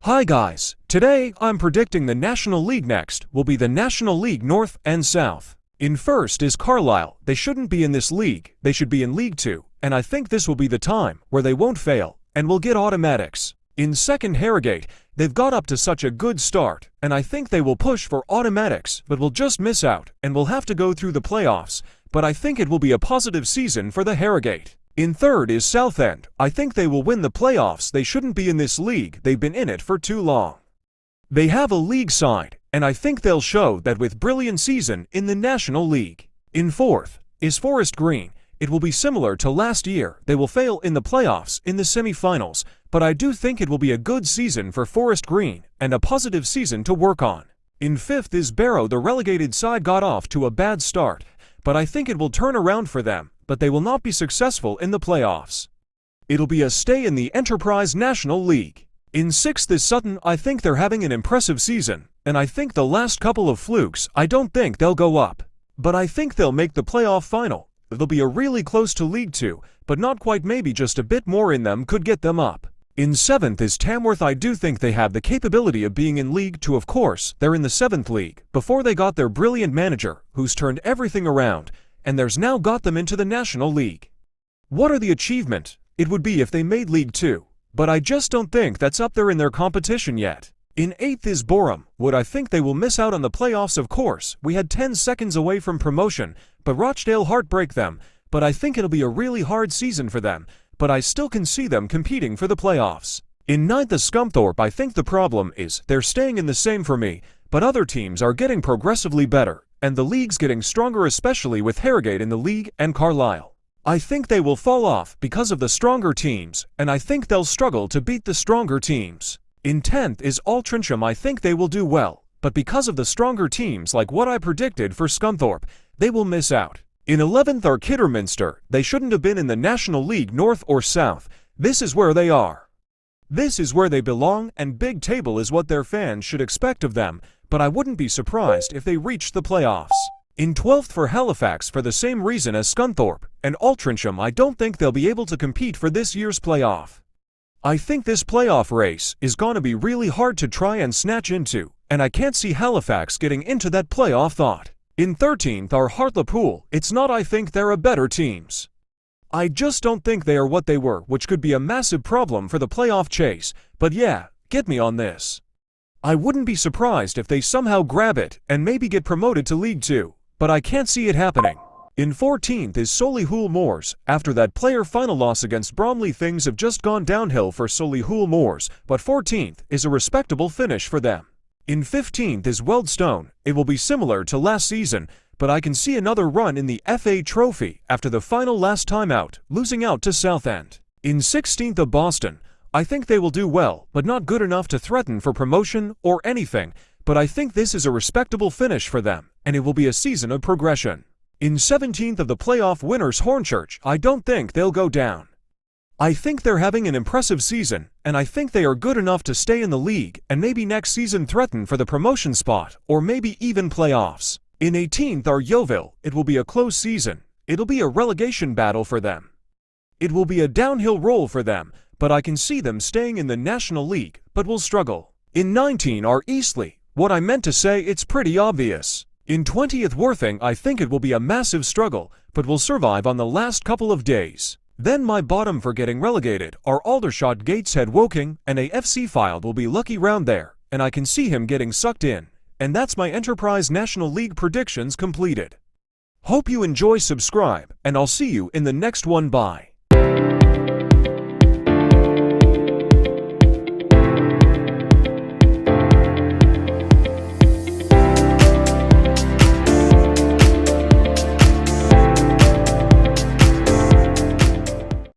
Hi guys, today I'm predicting the National League next will be the National League North and South. In first is Carlisle. They shouldn't be in this league, they should be in League 2, and I think this will be the time where they won't fail and will get automatics. In second, Harrogate. They've got up to such a good start, and I think they will push for automatics but will just miss out and will have to go through the playoffs, but I think it will be a positive season for the Harrogate. In third is Southend. I think they will win the playoffs. They shouldn't be in this league, they've been in it for too long. They have a league side, and I think they'll show that with brilliant season in the National League. In fourth is Forest Green. It will be similar to last year. They will fail in the playoffs in the semi-finals, but I do think it will be a good season for Forest Green and a positive season to work on. In fifth is Barrow. The relegated side got off to a bad start, but I think it will turn around for them, but they will not be successful in the playoffs. It'll be a stay in the Enterprise National League. In sixth is Sutton. I think they're having an impressive season, and I think the last couple of flukes, I don't think they'll go up, but I think they'll make the playoff final. They'll be a really close to League 2, but not quite, maybe just a bit more in them could get them up. In seventh is Tamworth. I do think they have the capability of being in League 2. Of course, they're in the 7th league before they got their brilliant manager, who's turned everything around, and there's now got them into the National League. What are the achievement? It would be if they made League 2, but I just don't think that's up there in their competition yet. In 8th is Boreham Wood. I think they will miss out on the playoffs. Of course, we had 10 seconds away from promotion, but Rochdale heartbreak them, but I think it'll be a really hard season for them, but I still can see them competing for the playoffs. In 9th is Scunthorpe. I think the problem is they're staying in the same for me, but other teams are getting progressively better, and the league's getting stronger, especially with Harrogate in the league and Carlisle. I think they will fall off because of the stronger teams, and I think they'll struggle to beat the stronger teams. In 10th is Altrincham. I think they will do well, but because of the stronger teams like what I predicted for Scunthorpe, they will miss out. In 11th are Kidderminster. They shouldn't have been in the National League North or South. This is where they are. This is where they belong, and big table is what their fans should expect of them, but I wouldn't be surprised if they reached the playoffs. In 12th for Halifax, for the same reason as Scunthorpe and Altrincham. I don't think they'll be able to compete for this year's playoff. I think this playoff race is going to be really hard to try and snatch into, and I can't see Halifax getting into that playoff thought. In 13th are Hartlepool. It's not I think they're a better teams. I just don't think they are what they were, which could be a massive problem for the playoff chase, but yeah, get me on this. I wouldn't be surprised if they somehow grab it and maybe get promoted to League 2, but I can't see it happening. In 14th is Solihull Moors. After that player final loss against Bromley, things have just gone downhill for Solihull Moors, but 14th is a respectable finish for them. In 15th is Wealdstone. It will be similar to last season, but I can see another run in the FA Trophy after the final last time out, losing out to Southend. In 16th of Boston. I think they will do well, but not good enough to threaten for promotion or anything, but I think this is a respectable finish for them, and it will be a season of progression. In 17th of the playoff winners Hornchurch. I don't think they'll go down. I think they're having an impressive season, and I think they are good enough to stay in the league and maybe next season threaten for the promotion spot or maybe even playoffs. In 18th are Yeovil. It will be a close season. It'll be a relegation battle for them. It will be a downhill roll for them, but I can see them staying in the National League, but will struggle. In 19 are Eastleigh. What I meant to say, it's pretty obvious. In 20th Worthing. I think it will be a massive struggle, but will survive on the last couple of days. Then my bottom for getting relegated are Aldershot, Gateshead, Woking, and AFC Fylde will be lucky round there, and I can see him getting sucked in. And that's my Enterprise National League predictions completed. Hope you enjoy, subscribe, and I'll see you in the next one. Bye.